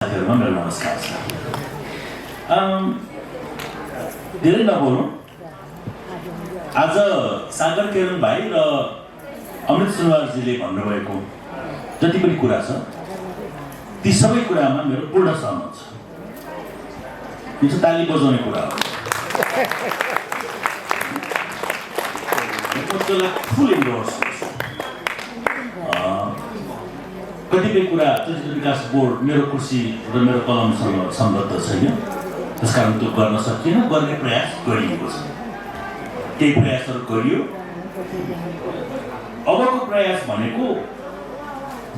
साथीहरुमा मेरो नमस्कार छ। धेरै नबोलौँ, आज सागर किरण भाइ र अमृत सुनवारजीले भन्नुभएको जति पनि कुरा छ ती सबै कुरामा मेरो पूर्ण सहमत छ। यो चाहिँ ताली बजाउने कुरा हो। फुल इन्डोर्स कतिपय कुरा चलचित्र विकास बोर्ड मेरो कुर्सी र मेरो कलमसँग सम्बद्ध छैन, त्यसकारण त्यो गर्न सकिएन। गर्ने प्रयास गरिएको छ, केही प्रयासहरू गरियो। अबको प्रयास भनेको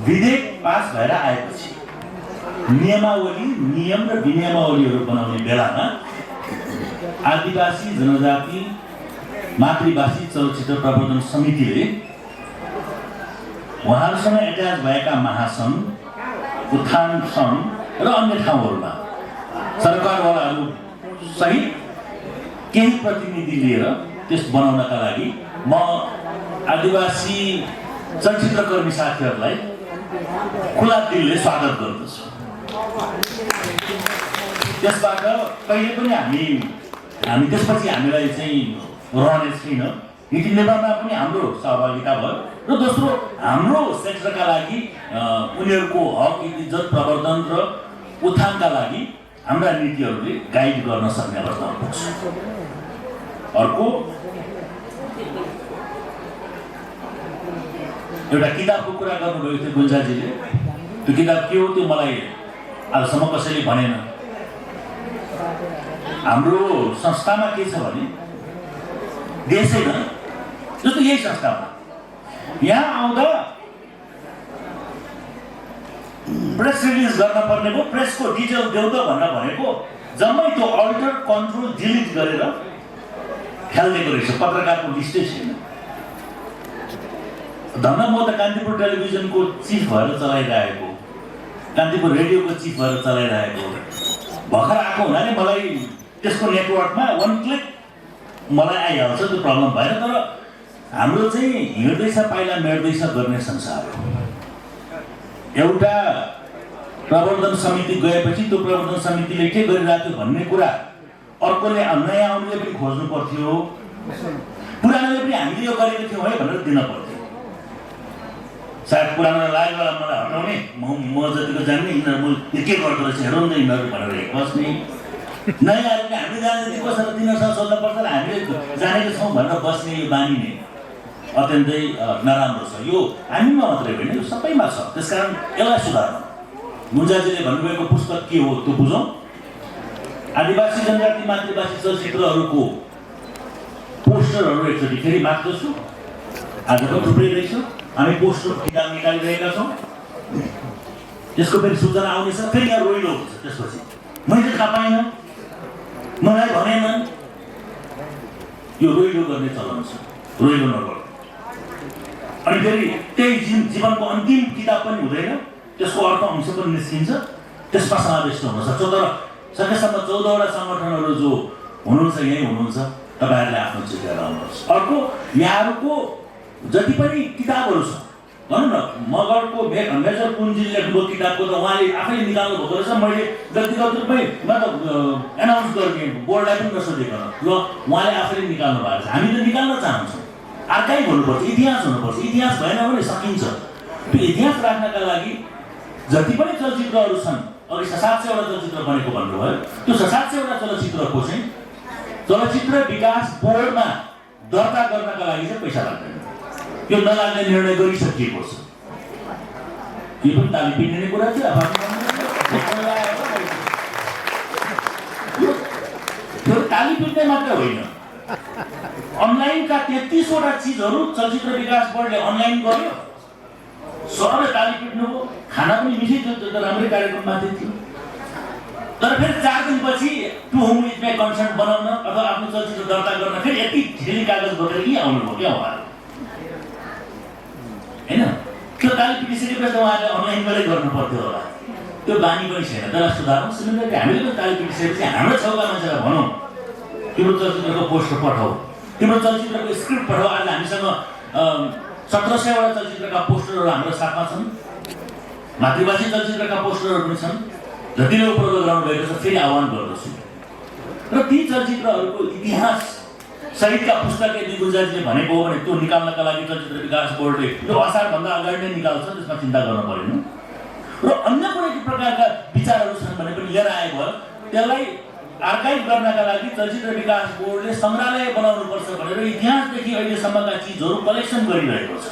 विधेयक पास भएर आएपछि नियमावली, नियम र विनियमावलीहरू बनाउने बेलामा आदिवासी जनजाति मातृभाषी चलचित्र प्रवर्धन समितिले उहाँहरूसँग एट्याच भएका महासङ्घ, उत्थान सङ्घ र अन्य ठाउँहरूमा सरकारवालाहरू सहित केही प्रतिनिधि लिएर त्यस बनाउनका लागि म आदिवासी चलचित्रकर्मी साथीहरूलाई खुला दिलले स्वागत गर्दछु। त्यसबाट कहिले पनि हामी त्यसपछि हामीलाई चाहिँ रहने छैन। नीति निर्माणमा पनि हाम्रो सहभागिता भयो र दोस्रो हाम्रो सेक्टरका लागि उनीहरूको हक, इज्जत, प्रवर्धन र उत्थानका लागि हाम्रा नीतिहरूले गाइड गर्न सक्ने अवस्थामा पुग्छ। अर्को एउटा किताबको कुरा गर्नुभएको थियो गुन्जाजीले। त्यो किताब के हो त्यो मलाई आजसम्म कसैले भनेन। हाम्रो संस्थामा के छ भने देशैमा जस्तो यही संस्थामा यहाँ आउँदा प्रेस रिलिज गर्न पर्ने भयो, प्रेसको डिटेल देऊ त भनेको जम्मै त्यो अल्टर कन्ट्रोल डिलिट गरेर खेलिदिएको रहेछ। पत्रकारको लिस्टै छैन। धन्न म त कान्तिपुर टेलिभिजनको चिफ भएर चलाइरहेको, कान्तिपुर रेडियोको चिफ भएर चलाइरहेको, भर्खर आएको हुनाले मलाई त्यसको नेटवर्कमा वन क्लिक मलाई आइहाल्छ, त्यो प्रब्लम भएन। तर हाम्रो चाहिँ हिँड्दैछ पाइला मेट्दैछ गर्ने संसार हो। एउटा प्रवर्धन समिति गएपछि त्यो प्रवर्धन समितिले के गरिरहेको थियो भन्ने कुरा अर्कोले, नयाँ आउनेले पनि खोज्नु पर्थ्यो, पुरानोले पनि हामीले यो गरेको थियौँ है भनेर दिन पर्थ्यो। सायद पुरानोलाई लाग्यो होला मलाई हटाउने, म जतिको जान्ने यिनीहरू के गर्दो रहेछ हेरौँ न यिनीहरू भनेर बस्ने। नयाँहरूले हामीले जाने कसरी तिनीहरूसँग सोध्न पर्छ र हामीले जानेको छौँ भनेर बस्ने यो बानी नै अत्यन्तै नराम्रो छ। यो हामीमा मात्रै होइन, यो सबैमा छ। त्यसकारण यसलाई सुधार्नु। गुन्जाजीले भन्नुभएको पुस्तक के हो त्यो बुझौँ। आदिवासी जनजाति मातृभाषी चलचित्रहरूको पोस्टरहरू एकचोटि फेरि माग्दछु। आजको थुप्रै रहेछ, हामी पोस्टर किताब निकालिरहेका छौँ। त्यसको फेरि सूचना आउनेछ, फेरि यहाँ रोइलो हुन्छ। त्यसपछि मैले थाहा पाइनँ, मलाई भनेन, यो रोइलो गर्ने चलन छ। रोइलो नगर। अनि फेरि त्यही जीवनको अन्तिम किताब पनि हुँदैन, त्यसको अर्को अंश पनि निस्किन्छ, त्यसमा समावेश हुन सक्छ। तर सकेसम्म 14वटा सङ्गठनहरू जो हुनुहुन्छ यहीँ हुनुहुन्छ, तपाईँहरूले आफ्नो चित्र लाउनुहोस्। अर्को यहाँहरूको जति पनि किताबहरू छ, भनौँ न मगरको मेजर पुन्जीले लेख्नुभयो किताबको त उहाँले आफैले निकाल्नु भएको रहेछ। मैले व्यक्तिगत रूपमै एनाउन्स गर्ने बोर्डलाई पनि नसोधिकन ल उहाँले आफैले निकाल्नु भएको छ। हामी त निकाल्न चाहन्छौँ। आर्काइभ हुनुपर्छ, इतिहास हुनुपर्छ। इतिहास भएन भने सकिन्छ। त्यो इतिहास राख्नका लागि जति पनि चलचित्रहरू छन्, अघि 700वटा चलचित्र बनेको भन्नुभयो, त्यो 700वटा चलचित्रको चाहिँ चलचित्र विकास बोर्डमा दर्ता गर्नका लागि चाहिँ पैसा लाग्दैन। यो नलाग्ने निर्णय गरिसकिएको छ। यो पनि ताली पिट्ने कुरा थियो। यो ताली पिट्ने मात्र होइन, अनलाइनका 33वटा चिजहरू चलचित्र विकास बोर्डले अनलाइन गर्यो, सबैले ताली पिट्नुभयो। खाना पनि मिठै थियो, त्यो त राम्रै कार्यक्रम मात्रै थियो। तर फेरि 4 दिनपछि to home with my concert बनाउन अथवा आफ्नो चलचित्र दर्ता गर्न फेरि यति ढिली कागज बोकेर के आउनुभयो क्या उहाँहरू, होइन? त्यो ताली पिटिसकेपछि उहाँले अनलाइनबाटै गर्नु पर्थ्यो होला। त्यो बानी पनि छैन। त्यसलाई सुधारौँ। सुनिँदा हामीले पनि ताली पिटिसकेपछि हाम्रो छेउका मान्छेलाई भनौँ तिम्रो चलचित्रको पोस्टर पठाऊ, तिम्रो चलचित्रको स्क्रिप्ट पठाऊ। आज हामीसँग 1700वटा चलचित्रका पोस्टरहरू हाम्रो साथमा छन्। मातृभाषी चलचित्रका पोस्टरहरू पनि छन्। जतिले उपलब्ध गराउनु भएको छ फेरि आह्वान गर्दछु र ती चलचित्रहरूको इतिहास सहितका पुस्तक यदि गुन्जाजीले भनेको हो भने त्यो निकाल्नका लागि चलचित्र विकास बोर्डले त्यो असारभन्दा अगाडि नै निकाल्छ, त्यसमा चिन्ता गर्न परेन। र अन्य कुनै प्रकारका विचारहरू छन् भने पनि लिएर आएको भयो, त्यसलाई आर्काइभ गर्नका लागि चलचित्र विकास बोर्डले सङ्ग्रहालय बनाउनुपर्छ भनेर इतिहासदेखि अहिलेसम्मका चिजहरू कलेक्सन गरिरहेको छ।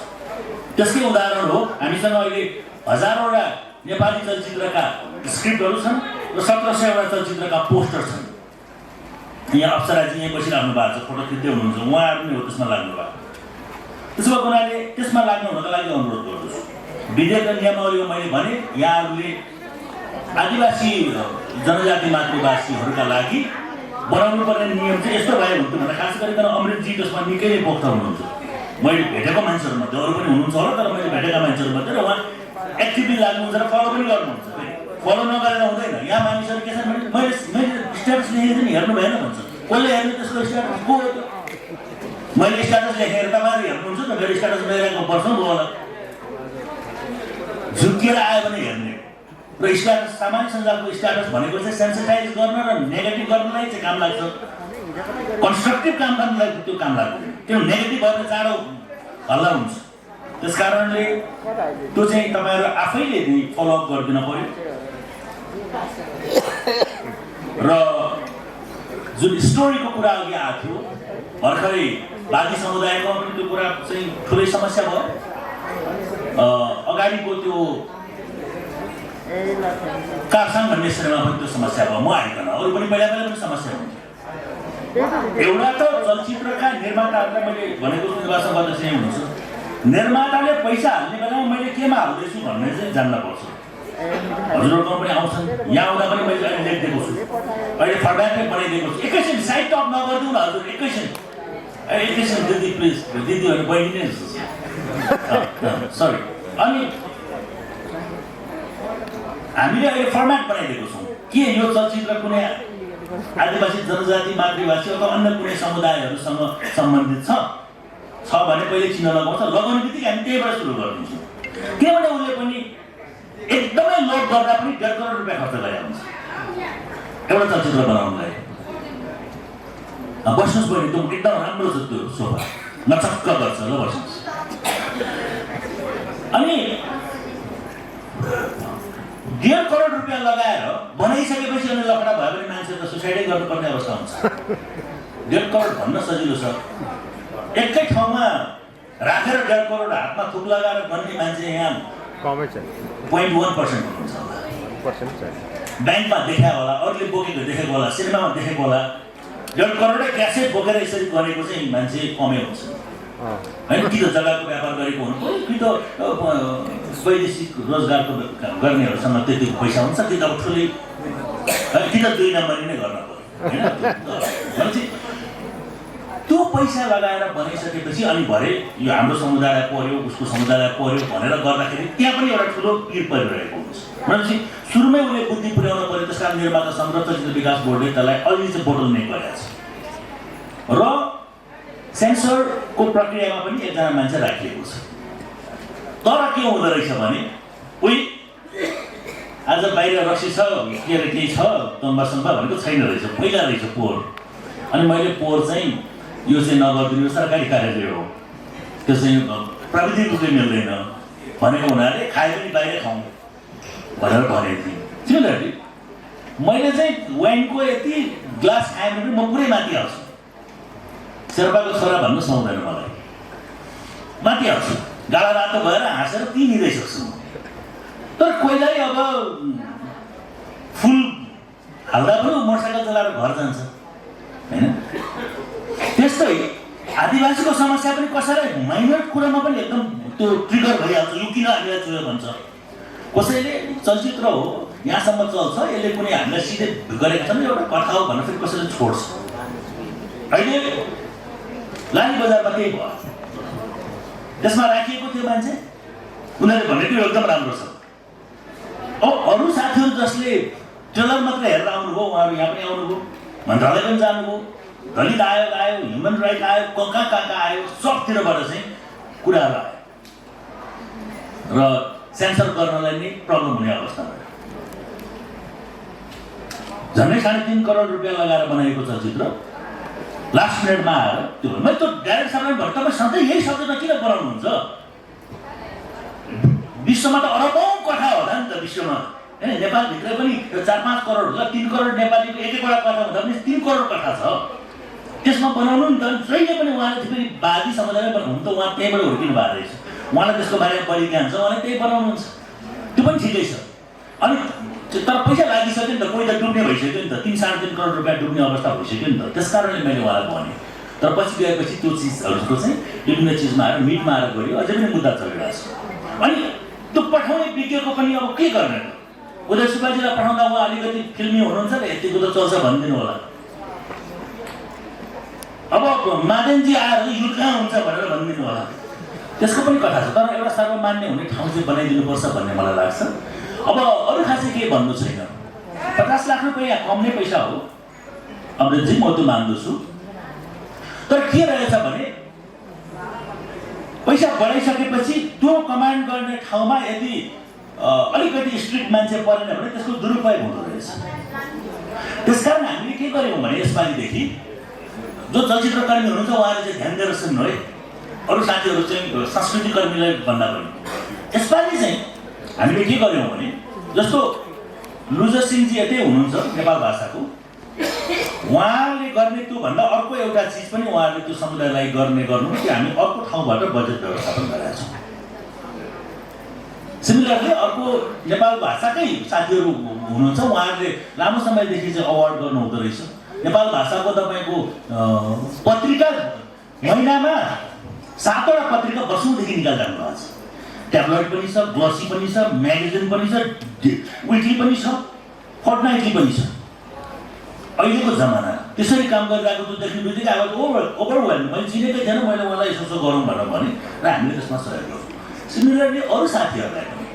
त्यसकै उदाहरण हो हामीसँग अहिले हजारौँवटा नेपाली चलचित्रका स्क्रिप्टहरू छन् र 1700वटा चलचित्रका पोस्टर छन्। यहाँ अप्सराजी यहीँ बसिरहनु भएको छ, फोटो खिच्दै हुनुहुन्छ, उहाँहरू नै हो त्यसमा लाग्नु भएको। त्यसो भएको हुनाले त्यसमा लाग्नु हुनका लागि अनुरोध गर्दछु। विधेयक र नियमावलीमा मैले भने यहाँहरूले आदिवासी जनजाति मातृभाषीहरूका लागि बनाउनु पर्ने नियम चाहिँ यस्तो भयो हुन्थ्यो भनेर खास गरिकन अमृतजी त्यसमा निकै नै पोख्त हुनुहुन्छ। मैले भेटेको मान्छेहरूमध्ये अरू पनि हुनुहुन्छ होला, तर मैले भेटेका मान्छेहरूमध्ये र उहाँ एक्टिभली लाग्नुहुन्छ र फलो पनि गर्नुहुन्छ। फलो नगरेर हुँदैन। यहाँ मानिसहरू के छ भने मैले स्ट्याटस लेखेको नि हेर्नु भएन भन्छ, कसले हेर्नु त्यसको स्ट्याटस को हो त्यो? मैले स्ट्याटस लेखेर तपाईँहरू हेर्नुहुन्छ त, मेरो स्ट्याटस लिइरहेको पर्छ नि होला, झुक्किएर आयो भने हेर्ने र स्ट्याटस सामान्य सञ्जालको स्ट्याटस भनेको चाहिँ सेन्सिटाइज गर्न र नेगेटिभ गर्नलाई चाहिँ काम लाग्छ, कन्स्ट्रक्टिभ काम गर्नलाई त्यो काम लाग्दैन। त्यो नेगेटिभ भएर चाँडो हल्ला हुन्छ। त्यस कारणले त्यो चाहिँ तपाईँहरू आफैले फलोअप गरिदिन पर्यो। र जुन स्टोरीको कुरा अघि आएको थियो भर्खरै बागी समुदायको पनि त्यो कुरा चाहिँ ठुलै समस्या भयो। अगाडिको त्यो कारसाङ भन्ने सिनेमा पनि त्यो समस्या भयो, म आइकन अरू पनि पहिला पनि समस्या हुन्थ्यो। एउटा त चलचित्रका निर्माताहरूलाई मैले भनेको छु निर्वाचन गर्दा चाहिँ हुनुहुन्छ, निर्माताले पैसा हाल्ने बेलामा मैले केमा हाल्दैछु भन्ने चाहिँ जान्न पर्छ। हजुरहरूको पनि आउँछन्, यहाँ आउँदा पनि मैले अहिले लेखिदिएको छु, अहिले फर्म्याटमै बनाइदिएको छु। एकैछिन साइड टप नगरिदिउँ न हजुर, एकैछिन दिदी प्लिज, दिदी भने बहिनी नै सरी। अनि हामीले अहिले फर्म्याट बनाइदिएको छौँ के यो चलचित्र कुनै आदिवासी जनजाति मातृभाषी अथवा अन्य कुनै समुदायहरूसँग सम्बन्धित छ भने पहिले चिन्ह लगाउँछ, लगाउने बित्तिकै हामी त्यहीबाट सुरु गरिदिन्छौँ। त्यहीबाट उसले पनि एकदमै लोड गर्दा पनि 1.5 करोड रुपियाँ खर्च गरिहाल्छ एउटा चलचित्र बनाउनलाई। बस्नुहोस् बहिनी, त्यो एकदम राम्रो छ, त्यो सोफा नचक्क गर्छ, ल बस्नुहोस्। अनि 1.5 करोड रुपियाँ लगाएर बनाइसकेपछि अनि लफडा भयो भने मान्छे त सुसाइडै गर्नुपर्ने अवस्था हुन्छ। 1.5 करोड भन्न सजिलो छ, एकै ठाउँमा राखेर 1.5 करोड हातमा थुक लगाएर बन्ने मान्छे यहाँ 0.1% हुनुहुन्छ होला। ब्याङ्कमा देखायो होला, अरूले बोकेको देखेको होला, सिनेमामा देखेको होला। 1.5 करोडै क्यासेट बोकेर यसरी गरेको चाहिँ मान्छे कमै हुन्छ होइन। कि त जग्गाको व्यापार गरेको हुनु पऱ्यो, कि त वैदेशिक रोजगारको गर्नेहरूसँग त्यति पैसा हुन्छ, कि त अब ठुलै कि त 2 नम्बरी नै गर्न पऱ्यो होइन। भनेपछि त्यो पैसा लगाएर बनाइसकेपछि अनि भरे यो हाम्रो समुदायलाई पर्यो, उसको समुदायलाई पर्यो भनेर गर्दाखेरि त्यहाँ पनि एउटा ठुलो पिर परिरहेको हुन्छ। भनेपछि सुरुमै उसले बुद्धि पुर्याउनु पऱ्यो। त्यस कारण निर्माता सङ्घ र चलचित्र विकास बोर्डले त्यसलाई अलि चाहिँ बोटलनेक गरेको छ। र सेन्सरको प्रक्रियामा पनि एकजना मान्छे राखिएको छ। तर के हुँदो रहेछ भने उही आज बाहिर रक्सी छ के अरे केही छ तम्बासम्बा भनेको छैन रहेछ, पहिला रहेछ पोहोर। अनि मैले पोहोर चाहिँ यो चाहिँ नगरिदिनु, सरकारी कार्यालय हो, त्यो चाहिँ प्राविधिक रूपले मिल्दैन भनेको हुनाले खाए पनि बाहिर खाउँ भनेर भनेको थिएँ। सिमिलरली मैले चाहिँ वाइनको यति ग्लास खाएँ भने म पुरै माथि हाल्छु। शेर्पाको छोरा भन्नु सुहाउँदैन मलाई, माथि हाल्छु, गाडा रातो भएर हाँसेर पिइदिँदैसक्छु। तर कोहीलाई अब फुल हाल्दा पनि मोटरसाइकल चलाएर घर जान्छ होइन। त्यस्तै आदिवासीको समस्या पनि कसैलाई माइनर कुरामा पनि एकदम त्यो ट्रिगर भइहाल्छ, यो किन हामीलाई चुह्यो भन्छ। कसैले चलचित्र हो यहाँसम्म चल्छ, यसले कुनै हामीलाई सिधै गरेको छ नि एउटा कथा हो भनेर फेरि कसैले छोड्छ। अहिले लाली बजारमा त्यही भयो, त्यसमा राखिएको थियो मान्छे, उनीहरूले भनेको एकदम राम्रो छ। अब अरू साथीहरू जसले ट्रेलर मात्र हेरेर आउनुभयो, उहाँहरू यहाँ पनि आउनुभयो, मन्त्रालय पनि जानुभयो, दलित आयोग आयो, ह्युमन राइट आयो, कहाँ आयो, सबतिरबाट चाहिँ कुराहरू आयो र सेन्सर गर्नलाई नै प्रब्लम हुने अवस्था भयो। झन्डै 3.5 करोड रुपियाँ लगाएर बनाएको चलचित्र लास्ट मिनेटमा आएर त्यो मैले त डाइरेक्ट सामान भएर तपाईँ सधैँ यही सब्जेक्टमा किन बनाउनुहुन्छ? विश्वमा त अरबौँ कथा होला नि त विश्वमा होइन। नेपालभित्र पनि 4-5 करोड होला, 3 करोड नेपालीको एक एकवटा कथा हुँदा पनि 3 करोड कथा छ। त्यसमा बनाउनु नि त। जहिले पनि उहाँले फेरि वादी समुदायमा बनाउनु त उहाँ त्यहीँबाट हुर्किनु भएको रहेछ। उहाँलाई त्यसको बारेमा बढी ज्ञान छ, उहाँले त्यही बनाउनुहुन्छ। त्यो पनि ठिकै छ। अनि तर पैसा लागिसक्यो नि त, कोही त डुब्ने भइसक्यो नि त, 3-3.5 करोड रुपियाँ डुब्ने अवस्था भइसक्यो नि त। त्यस कारणले मैले उहाँलाई भनेँ। तर पछि गएपछि त्यो चिजहरूको चाहिँ विभिन्न चिजमा आएर मिटमा आएर गऱ्यो, अझै पनि मुद्दा चलिरहेको छ। अनि त्यो पठाउने विज्ञको पनि अब के गर्ने त? उदय सुब्बाजीलाई पठाउँदा उहाँ अलिकति फिल्मी हुनुहुन्छ र यतिको त चल्छ भनिदिनु होला। अब मादेनजी आएर युद्ध कहाँ हुन्छ भनेर भनिदिनु होला, त्यसको पनि कथा छ। तर एउटा सर्वमान्य हुने ठाउँ चाहिँ बनाइदिनुपर्छ भन्ने मलाई लाग्छ। अब अरू खासै केही भन्नु छैन। 50 लाख रुपियाँ कम नै पैसा हो अमृतजी, म त्यो मान्दछु। तर के रहेछ भने पैसा बढाइसकेपछि त्यो कमान्ड गर्ने ठाउँमा यदि अलिकति स्ट्रिक्ट मान्छे परेन भने त्यसको दुरुपयोग हुँदो रहेछ। त्यसकारण हामीले के गर्यौँ भने यसपालिदेखि जो चलचित्रकर्मी हुनुहुन्छ उहाँले चाहिँ ध्यान दिएर सुन्नु है। अरू साथीहरू चाहिँ संस्कृति कर्मीलाई भन्दा पनि यसपालि चाहिँ हामीले के गर्यौँ भने जस्तो लुजर सिंहजी यतै हुनुहुन्छ नेपाल भाषाको, उहाँले गर्ने त्यो भन्दा अर्को एउटा चिज पनि उहाँले त्यो समुदायलाई गर्ने गर्नु कि हामी अर्को ठाउँबाट बजेट व्यवस्थापन गरेका छौँ। सिमिलरली अर्को नेपाल भाषाकै साथीहरू हुनुहुन्छ, उहाँहरूले लामो समयदेखि चाहिँ अवार्ड गर्नु हुँदो रहेछ। नेपाल भाषाको तपाईँको पत्रिका महिनामा 7वटा पत्रिका वर्षौँदेखि निकालिरहनु भएको छ। ट्याब्लॉइड पनि छ, ग्लसी पनि छ, म्यागजिन पनि छ, विकली पनि छ, फोर्टनाइटली पनि छ। अहिलेको जमाना त्यसरी काम गरिरहेको त्यो देख्ने बित्तिकै अब ओभरवेल्म, मैले चिनेकै थिएन, मैले उहाँलाई यसो गरौँ भनेर भने र हामीले त्यसमा सहयोग गर्छौँ। सिमिलरली अरू साथीहरूलाई पनि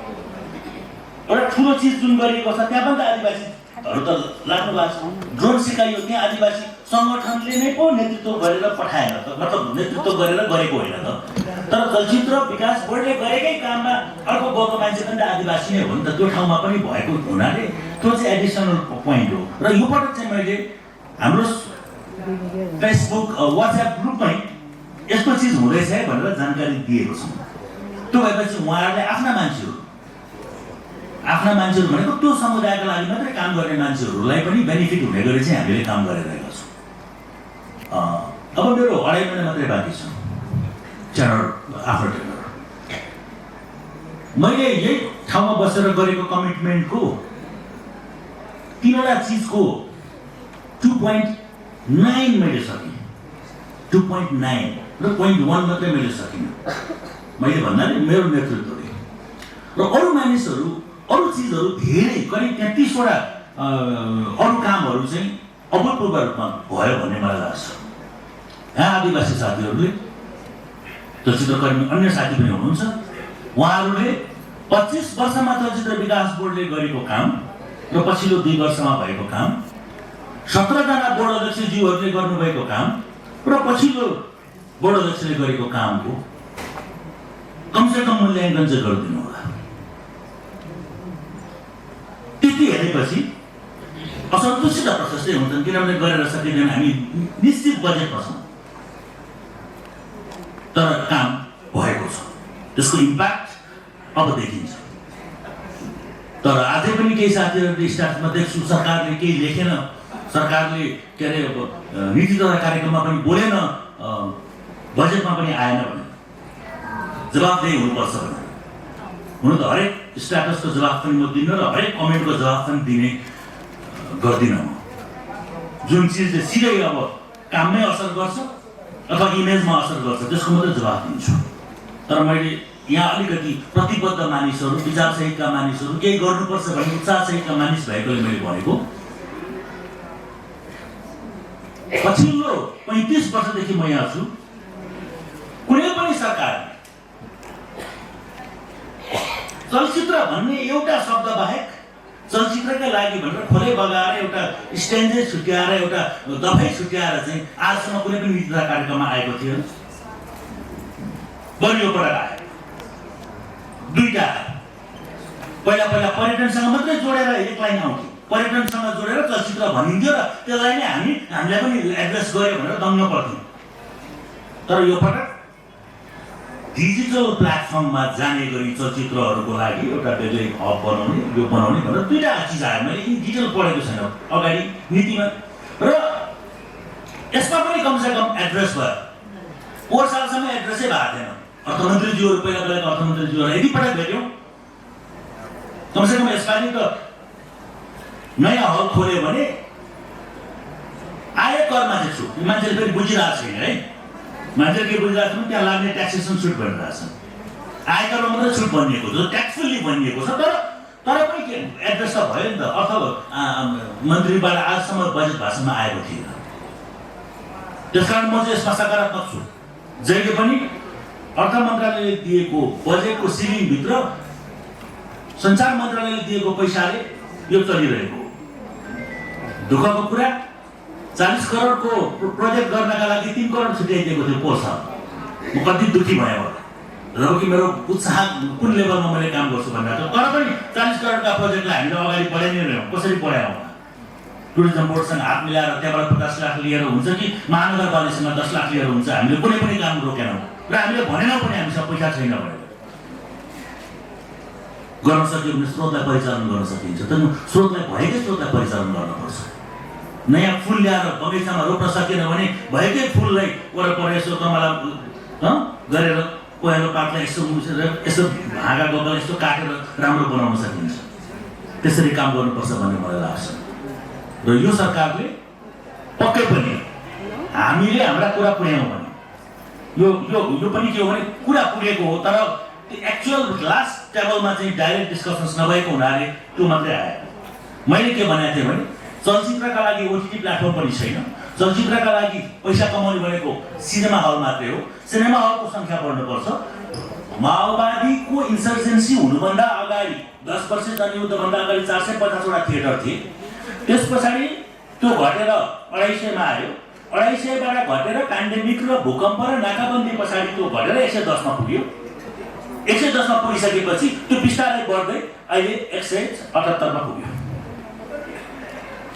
एउटा ठुलो चिज जुन गरिएको छ त्यहाँ पनि त आदिवासीहरू त लाग्नु भएको छ। ड्रोन सिकाइयो, त्यहाँ आदिवासी सङ्गठनले नै पो नेतृत्व गरेर पठाएन त, मतलब नेतृत्व गरेर गरेको होइन त। तर चलचित्र विकास बोर्डले गरेकै काममा अर्को गएको मान्छे पनि त आदिवासी नै हो नि त। त्यो ठाउँमा पनि भएको हुनाले त्यो चाहिँ एडिसनल पोइन्ट हो। र योपटक चाहिँ मैले हाम्रो फेसबुक वाट्सएप ग्रुपमै यस्तो चिज हुँदैछ है भनेर जानकारी दिएको छु। त्यो भएपछि उहाँहरूले आफ्ना मान्छेहरू भनेको त्यो समुदायको लागि मात्रै काम गर्ने मान्छेहरूलाई पनि बेनिफिट हुने गरी चाहिँ हामीले काम गरिरहेका छौँ। अब मेरो 2.5 महिना मात्रै बाँकी छ टेनर, आफ्नो टेनर। मैले यही ठाउँमा बसेर गरेको कमिटमेन्टको 3वटा चिजको 2.9 मैले सकेँ, 2.9 र 0.1 मात्रै मैले सकिनँ। मैले भन्नाले मेरो नेतृत्वले र अरू मानिसहरू अरू चिजहरू धेरै करिब 33वटा अरू कामहरू चाहिँ अभूतपूर्व रूपमा भयो भन्ने मलाई लाग्छ। यहाँ आदिवासी साथीहरूले, चलचित्रकर्मी अन्य साथी पनि हुनुहुन्छ, उहाँहरूले 25 वर्षमा चलचित्र विकास बोर्डले गरेको काम र पछिल्लो 2 वर्षमा भएको काम, 17जना बोर्ड अध्यक्षज्यूहरूले गर्नुभएको काम र पछिल्लो बोर्ड अध्यक्षले गरेको कामको कमसेकम मूल्याङ्कन चाहिँ गरिदिनु होला। त्यति हेरेपछि असन्तुष्टि त प्रशस्तै हुन्छन्, किनभने गरेर सकिँदैन, हामी निश्चित बजेटमा छौँ तर काम भएको छ, त्यसको इम्प्याक्ट अब देखिन्छ। तर अझै पनि केही साथीहरूले स्टाफमा देख्छु सरकारले केही लेखेन, सरकारले के अरे नीति तथा कार्यक्रममा पनि बोलेन, बजेटमा पनि आएन भने जवाफदेही हुनुपर्छ भने। हुन त हरेक स्ट्याटसको जवाफ पनि म दिन्न र हरेक कमेन्टको जवाफ पनि दिने गर्दिनँ म। जुन चिजले सिधै अब काममै असर गर्छ अथवा इमेजमा असर गर्छ त्यसको मात्रै जवाफ दिन्छु। तर मैले यहाँ अलिकति प्रतिबद्ध मानिसहरू, विचारसहितका मानिसहरू, केही गर्नुपर्छ भन्ने उत्साहसहितका मानिस भएकोले मैले भनेको पछिल्लो 35 वर्षदेखि म यहाँ छु। कुनै पनि सरकार चलचित्र भन्ने एउटा शब्द बाहेक चलचित्रका लागि भनेर खोले बगाएर एउटा स्ट्यान्डर्ड छुट्याएर एउटा दफाई छुट्याएर चाहिँ आजसम्म कुनै पनि नीति तथा कार्यक्रममा आएको थिएन। बलियो पटक आयो, 2टा पहिला पर्यटनसँग मात्रै जोडेर एक लाइन आउँथ्यो, पर्यटनसँग जोडेर चलचित्र भनिन्थ्यो र त्यसलाई नै हामीलाई पनि एड्रेस गर्यो भनेर दङ्ग पर्थ्यौँ। तर यो पटक डिजिटल प्लेटफर्ममा जाने गरी चलचित्रहरूको लागि एउटा बेग्लै हब बनाउने भनेर दुईटा चिज आयो। मैले इन डिटेल पढेको छैन अगाडि नीतिमा, र यसमा पनि कमसेकम एड्रेस भयो। पोहोर सालसम्म एड्रेसै भएको थिएन। अर्थमन्त्रीज्यूहरू पहिलाको अर्थमन्त्रीज्यूहरूलाई यति पटक भेट्यौँ, कमसेकम यसपालि त नयाँ हल खोल्यो भने आयकरमा चाहिँ छुट। मान्छेले फेरि बुझिरहेको छैन है, मान्छेले के बुझिरहेको छ, त्यहाँ लाग्ने ट्याक्सेसन छुट भनिरहेको छ। आयकरमा मात्रै छुट भनिएको छ, ट्याक्सफुल्ली भनिएको छ, तर पनि के एड्रेस त भयो नि त। अर्थ मन्त्रीबाट आजसम्म बजेट भाषणमा आएको थिएन। त्यसकारण म चाहिँ यसमा सकारात्मक छु। जहिले पनि अर्थ मन्त्रालयले दिएको बजेटको सिलिङभित्र सञ्चार मन्त्रालयले दिएको पैसाले यो चलिरहेको हो। दुःखको कुरा 40 करोडको प्रोजेक्ट गर्नका लागि 3 करोड छुट्याइदिएको थियो पोहोर साल। म कति दुःखी भएँ होला, र कि मेरो उत्साह कुन लेभलमा मैले काम गर्छु भनेर। तर पनि 40 करोडका प्रोजेक्टलाई हामीले अगाडि बढाइ नै रह्यौँ। कसरी बढायौँ? टुरिज्म बोर्डसँग हात मिलाएर त्यहाँबाट 50 लाख लिएर हुन्छ कि महानगरपालिकासँग 10 लाख लिएर हुन्छ। हामीले कुनै पनि काम रोकेनौँ र हामीले भनेनौँ पनि हामीसँग पैसा छैन भनेर। गर्न सक्यो भने स्रोतलाई परिचालन गर्न सकिन्छ, तर स्रोतलाई भएकै स्रोतलाई परिचालन गर्नुपर्छ। नयाँ फुल ल्याएर बगैँचामा रोप्न सकेन भने भएकै फुललाई वरपर यसो कमला गरेर पहेँलो पातलाई यसो मुछेर यसो हाँगा गोबर यसो काटेर राम्रो बनाउन सकिन्छ। त्यसरी काम गर्नुपर्छ भन्ने मलाई लाग्छ। र यो सरकारले पक्कै पनि हामीले हाम्रा कुरा पुर्यायौँ भने यो पनि के हो भने कुरा पुगेको हो, तर एक्चुअल लास्ट टेबलमा चाहिँ डाइरेक्ट डिस्कसन्स नभएको हुनाले त्यो मात्रै आयो। मैले के भनेको थिएँ भने चलचित्रका लागि ओटिटी प्लेटफर्म पनि छैन। चलचित्रका लागि पैसा कमाउने भनेको सिनेमा हल मात्रै हो। सिनेमा हलको सङ्ख्या बढ्नुपर्छ। माओवादीको इन्सर्जेन्सी हुनुभन्दा अगाडि 10 वर्ष जनयुद्धभन्दा अगाडि 450वटा थिएटर थिए। त्यस पछाडि त्यो घटेर 250 मा आयो। 250बाट घटेर पेन्डेमिक र भूकम्प र नाकाबन्दी पछाडि त्यो घटेर 110 मा पुग्यो। 110 मा पुगिसकेपछि त्यो बिस्तारै बढ्दै अहिले 178 मा पुग्यो।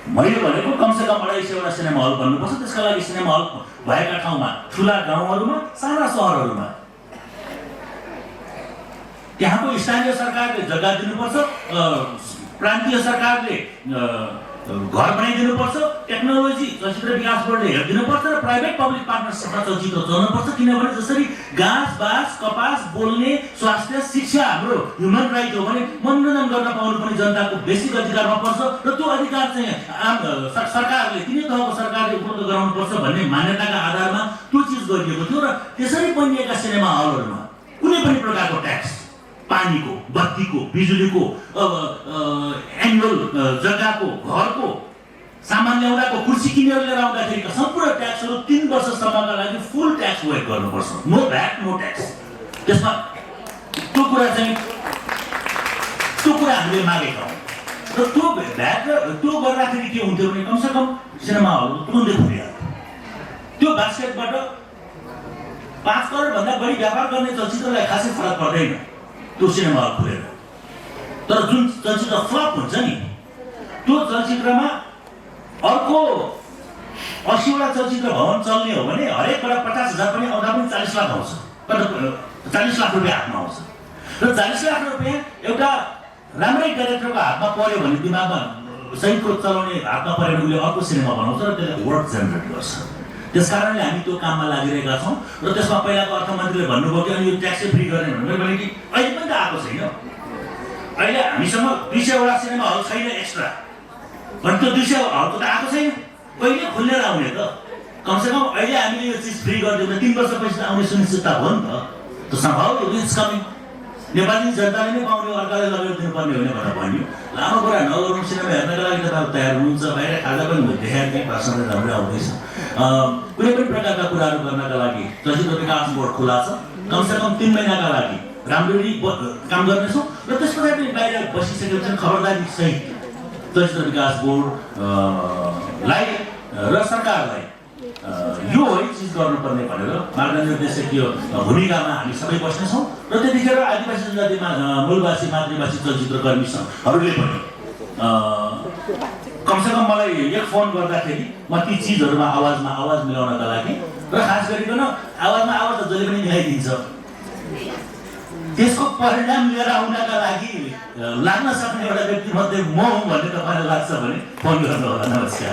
मैले भनेको कमसेकम 250वटा सिनेमा हल बन्नुपर्छ। त्यसका लागि सिनेमा हल भएका ठाउँमा, ठुला गाउँहरूमा, साना सहरहरूमा त्यहाँको स्थानीय सरकारले जग्गा दिनुपर्छ, प्रान्तीय सरकारले घर बनाइदिनुपर्छ, टेक्नोलोजी चलचित्र विकास बोर्डले हेरिदिनुपर्छ र प्राइभेट पब्लिक पार्टनरसिपमा चलचित्र चल्नुपर्छ। किनभने जसरी घाँस बाँस कपास बोल्ने स्वास्थ्य शिक्षा हाम्रो ह्युमन राइट हो भने मनोरञ्जन गर्न पाउनु पनि जनताको बेसिक अधिकारमा पर्छ। र त्यो अधिकार चाहिँ सरकारले, तिनै तहको सरकारले उपलब्ध गराउनुपर्छ भन्ने मान्यताका आधारमा त्यो चिज गरिएको थियो। र त्यसरी बनिएका सिनेमा हलहरूमा कुनै पनि प्रकारको ट्याक्स, पानीको, बत्तीको, बिजुलीको, एनुअल जग्गाको, घरको, सामान ल्याउँदाको, कुर्सी किनेर लिएर आउँदाखेरिका सम्पूर्ण ट्याक्सहरू 3 वर्षसम्मका लागि फुल ट्याक्स वेट गर्नुपर्छ। No VAT no tax. त्यसमा त्यो कुरा हामीले मागेका हौँ। र त्यो भ्याट र त्यो गर्दाखेरि के हुन्थ्यो भने कमसेकम सिनेमा हल तुरुन्तै खुलिहाल्थ्यो। त्यो बास्केटबाट 5 करोडभन्दा बढी व्यापार गर्ने चलचित्रलाई खासै फरक पर्दैन त्यो सिनेमा हल खुलेर। तर जुन चलचित्र फ्लप हुन्छ नि, त्यो चलचित्रमा अर्को 80वटा चलचित्र भवन चल्ने हो भने हरेकबाट 50,000 पनि आउँदा पनि 40 लाख आउँछ। 40 लाख रुपियाँ हातमा आउँछ। र 40 लाख रुपियाँ एउटा राम्रै डाइरेक्टरको हातमा पर्यो भने, दिमागमा सहीको चलाउने हातमा पर्यो भने उसले अर्को सिनेमा बनाउँछ र त्यसले वर्क जेनेरेट गर्छ। त्यसकारणले हामी त्यो काममा लागिरहेका छौँ। र त्यसमा पहिलाको अर्थमन्त्रीले भन्नुभयो कि अनि यो ट्याक्सै फ्री गर्ने भने कि अहिले पनि त आएको छैन। अहिले हामीसँग 200वटा सिनेमा हल छैन एक्स्ट्रा, अनि त्यो 200 हलको त आएको छैन। कहिले खुलेर आउने त? कमसेकम अहिले हामीले यो चिज फ्री गरिदियो भने 3 वर्षपछि आउने सुनिश्चितता भयो नि त। त्यो सम्भव इज कमिङ। नेपाली जनताले नै पाउने, अर्काले लगेर दिनुपर्ने हो भनेर भन्यो। लामो कुरा नगरौँ। सिनेमा हेर्नका लागि तपाईँहरू तयार हुनुहुन्छ। बाहिर खाजा पनि देखाएर केही भाषण राम्रै आउँदैछ। कुनै पनि प्रकारका कुराहरू गर्नका लागि चलचित्र विकास बोर्ड खुला छ। कमसेकम 3 महिनाका लागि राम्ररी काम गर्नेछौँ। र त्यस पछाडि बाहिर बसिसकेपछि खबरदारी सहित चलचित्र विकास बोर्डलाई र सरकारलाई यो है चिज गर्नुपर्ने भनेर मार्गनिर्देशकीय भूमिकामा हामी सबै बस्नेछौँ। र त्यतिखेर आदिवासी जनजाति मूलवासी मातृभाषी चलचित्र कर्मीहरूले पनि कमसेकम मलाई एक फोन गर्दाखेरि म ती चिजहरूमा आवाज मिलाउनका लागि र खास गरिकन आवाजमा आवाज त जहिले पनि मिलाइदिन्छ, त्यसको परिणाम लिएर आउनका लागि लाग्न सक्ने एउटा व्यक्ति मध्ये म हुँ भन्ने तपाईँलाई लाग्छ भने फोन गर्नु होला। नमस्कार।